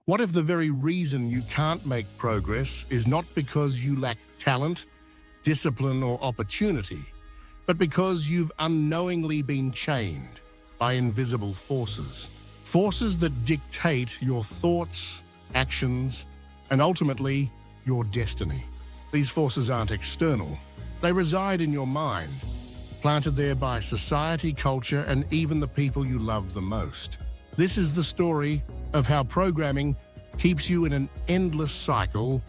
What if the very reason you can't make progress is not because you lack talent, discipline, or opportunity, but because you've unknowingly been chained by invisible forces? Forces that dictate your thoughts, actions, and ultimately, your destiny. These forces aren't external. They reside in your mind, planted there by society, culture, and even the people you love the most. This is the story of how programming keeps you in an endless cycle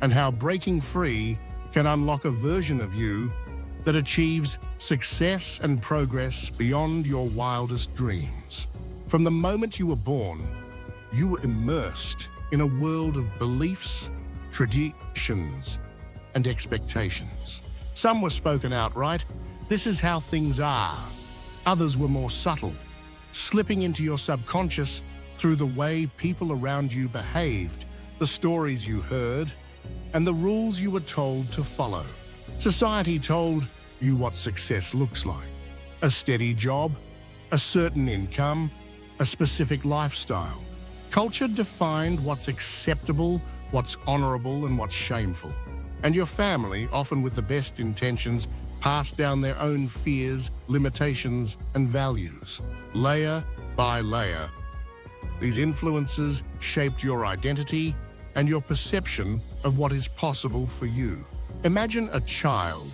and how breaking free can unlock a version of you that achieves success and progress beyond your wildest dreams. From the moment you were born, you were immersed in a world of beliefs, traditions, and expectations. Some were spoken outright. This is how things are. Others were more subtle, slipping into your subconscious through the way people around you behaved, the stories you heard, and the rules you were told to follow. Society told you what success looks like: a steady job, a certain income, a specific lifestyle. Culture defined what's acceptable, what's honorable, and what's shameful. And your family, often with the best intentions, passed down their own fears, limitations, and values. Layer by layer, these influences shaped your identity and your perception of what is possible for you. Imagine a child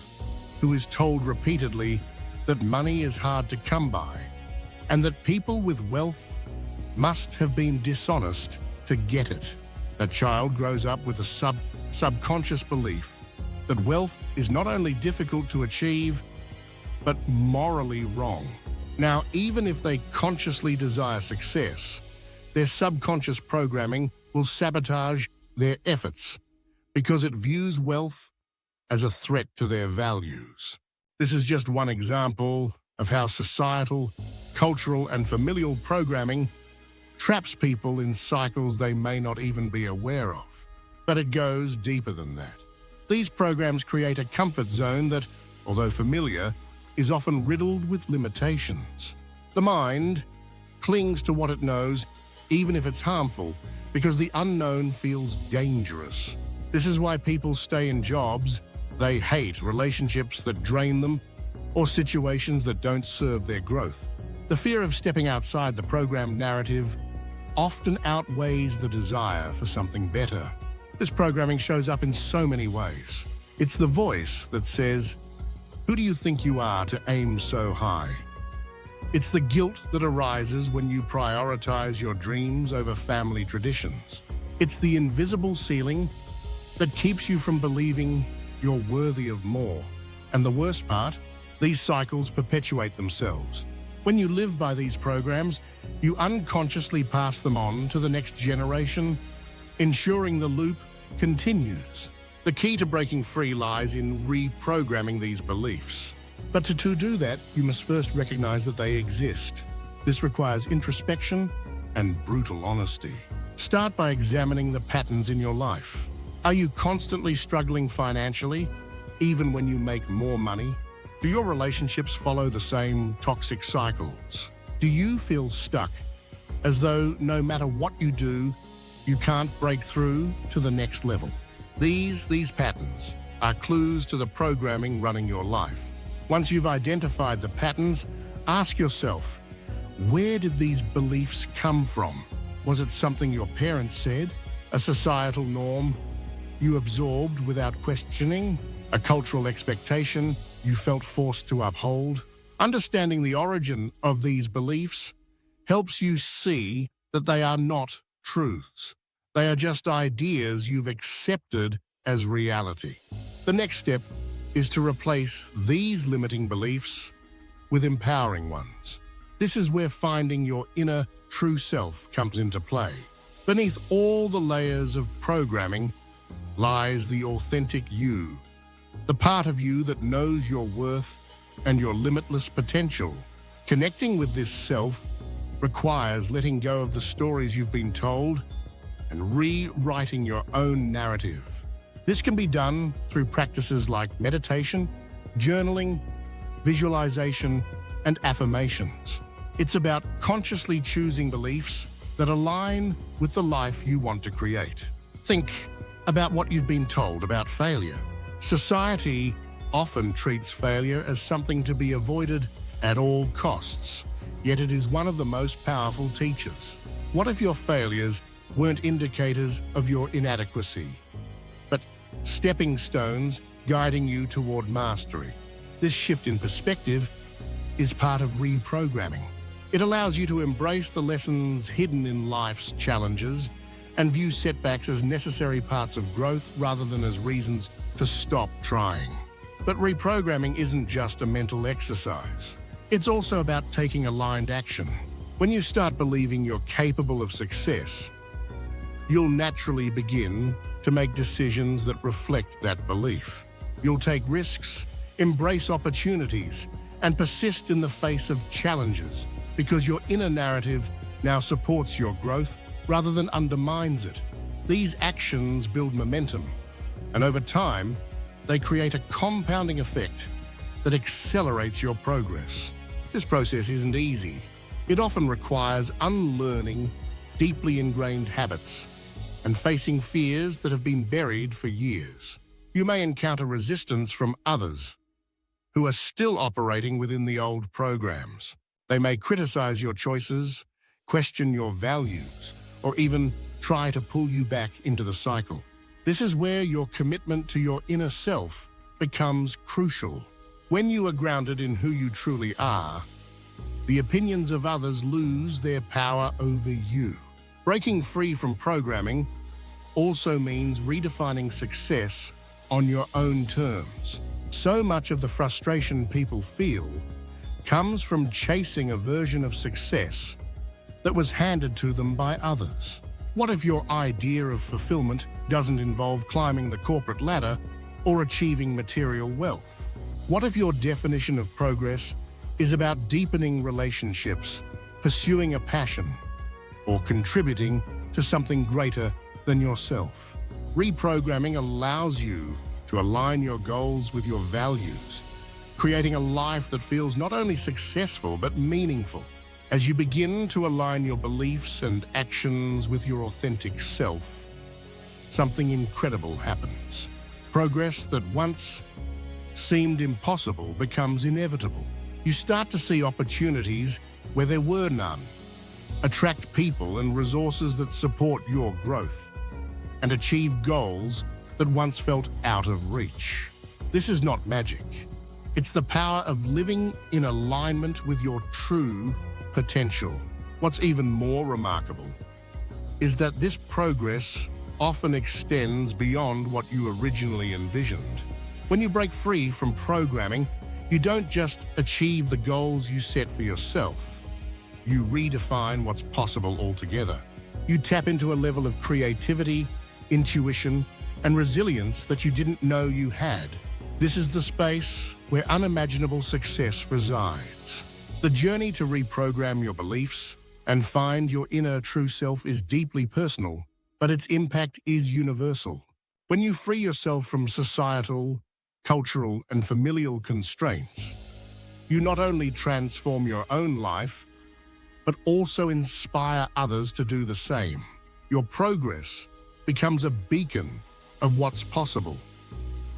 who is told repeatedly that money is hard to come by and that people with wealth must have been dishonest to get it. That child grows up with a subconscious belief that wealth is not only difficult to achieve, but morally wrong. Now, even if they consciously desire success, their subconscious programming will sabotage their efforts because it views wealth as a threat to their values. This is just one example of how societal, cultural, and familial programming traps people in cycles they may not even be aware of. But it goes deeper than that. These programs create a comfort zone that, although familiar, is often riddled with limitations. The mind clings to what it knows, even if it's harmful, because the unknown feels dangerous. This is why people stay in jobs they hate, relationships that drain them, or situations that don't serve their growth. The fear of stepping outside the programmed narrative often outweighs the desire for something better. This programming shows up in so many ways. It's the voice that says, "Who do you think you are to aim so high?" It's the guilt that arises when you prioritize your dreams over family traditions. It's the invisible ceiling that keeps you from believing you're worthy of more. And the worst part, these cycles perpetuate themselves. When you live by these programs, you unconsciously pass them on to the next generation, ensuring the loop continues. The key to breaking free lies in reprogramming these beliefs. But to do that, you must first recognize that they exist. This requires introspection and brutal honesty. Start by examining the patterns in your life. Are you constantly struggling financially, even when you make more money? Do your relationships follow the same toxic cycles? Do you feel stuck, as though no matter what you do, you can't break through to the next level? These patterns are clues to the programming running your life. Once you've identified the patterns, ask yourself, where did these beliefs come from? Was it something your parents said? A societal norm you absorbed without questioning? A cultural expectation you felt forced to uphold? Understanding the origin of these beliefs helps you see that they are not truths. They are just ideas you've accepted as reality. The next step is to replace these limiting beliefs with empowering ones. This is where finding your inner true self comes into play. Beneath all the layers of programming lies the authentic you, the part of you that knows your worth and your limitless potential. Connecting with this self requires letting go of the stories you've been told and rewriting your own narrative. This can be done through practices like meditation, journaling, visualization, and affirmations. It's about consciously choosing beliefs that align with the life you want to create. Think about what you've been told about failure. Society often treats failure as something to be avoided at all costs, yet it is one of the most powerful teachers. What if your failures weren't indicators of your inadequacy, but stepping stones guiding you toward mastery? This shift in perspective is part of reprogramming. It allows you to embrace the lessons hidden in life's challenges and view setbacks as necessary parts of growth rather than as reasons to stop trying. But reprogramming isn't just a mental exercise. It's also about taking aligned action. When you start believing you're capable of success, you'll naturally begin to make decisions that reflect that belief. You'll take risks, embrace opportunities, and persist in the face of challenges because your inner narrative now supports your growth rather than undermines it. These actions build momentum, and over time, they create a compounding effect that accelerates your progress. This process isn't easy. It often requires unlearning deeply ingrained habits and facing fears that have been buried for years. You may encounter resistance from others who are still operating within the old programs. They may criticize your choices, question your values, or even try to pull you back into the cycle. This is where your commitment to your inner self becomes crucial. When you are grounded in who you truly are, the opinions of others lose their power over you. Breaking free from programming also means redefining success on your own terms. So much of the frustration people feel comes from chasing a version of success that was handed to them by others. What if your idea of fulfillment doesn't involve climbing the corporate ladder or achieving material wealth? What if your definition of progress is about deepening relationships, pursuing a passion, or contributing to something greater than yourself? Reprogramming allows you to align your goals with your values, creating a life that feels not only successful but meaningful. As you begin to align your beliefs and actions with your authentic self, something incredible happens. Progress that once seemed impossible becomes inevitable. You start to see opportunities where there were none, attract people and resources that support your growth, and achieve goals that once felt out of reach. This is not magic. It's the power of living in alignment with your true potential. What's even more remarkable is that this progress often extends beyond what you originally envisioned. When you break free from programming, you don't just achieve the goals you set for yourself. You redefine what's possible altogether. You tap into a level of creativity, intuition, and resilience that you didn't know you had. This is the space where unimaginable success resides. The journey to reprogram your beliefs and find your inner true self is deeply personal, but its impact is universal. When you free yourself from societal, cultural, and familial constraints, you not only transform your own life, but also inspire others to do the same. Your progress becomes a beacon of what's possible,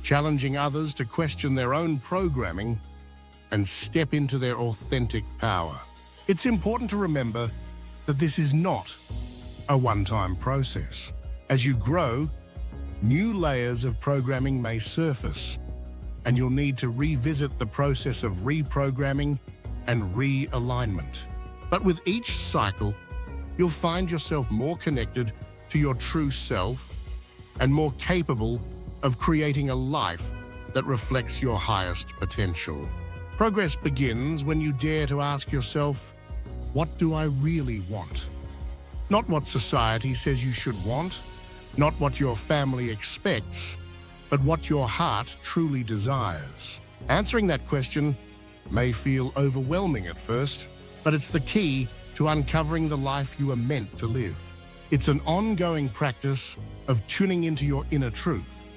challenging others to question their own programming and step into their authentic power. It's important to remember that this is not a one-time process. As you grow, new layers of programming may surface, and you'll need to revisit the process of reprogramming and realignment. But with each cycle, you'll find yourself more connected to your true self and more capable of creating a life that reflects your highest potential. Progress begins when you dare to ask yourself, what do I really want? Not what society says you should want, not what your family expects, but what your heart truly desires. Answering that question may feel overwhelming at first, but it's the key to uncovering the life you are meant to live. It's an ongoing practice of tuning into your inner truth,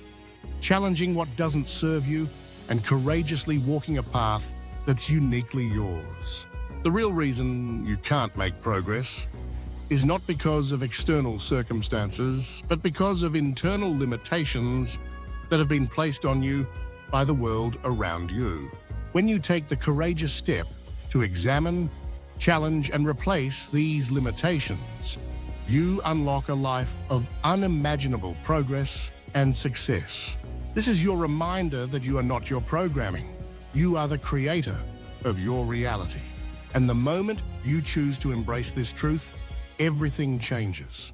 challenging what doesn't serve you, and courageously walking a path that's uniquely yours. The real reason you can't make progress is not because of external circumstances, but because of internal limitations that have been placed on you by the world around you. When you take the courageous step to examine, challenge, and replace these limitations, you unlock a life of unimaginable progress and success. This is your reminder that you are not your programming. You are the creator of your reality. And the moment you choose to embrace this truth, everything changes.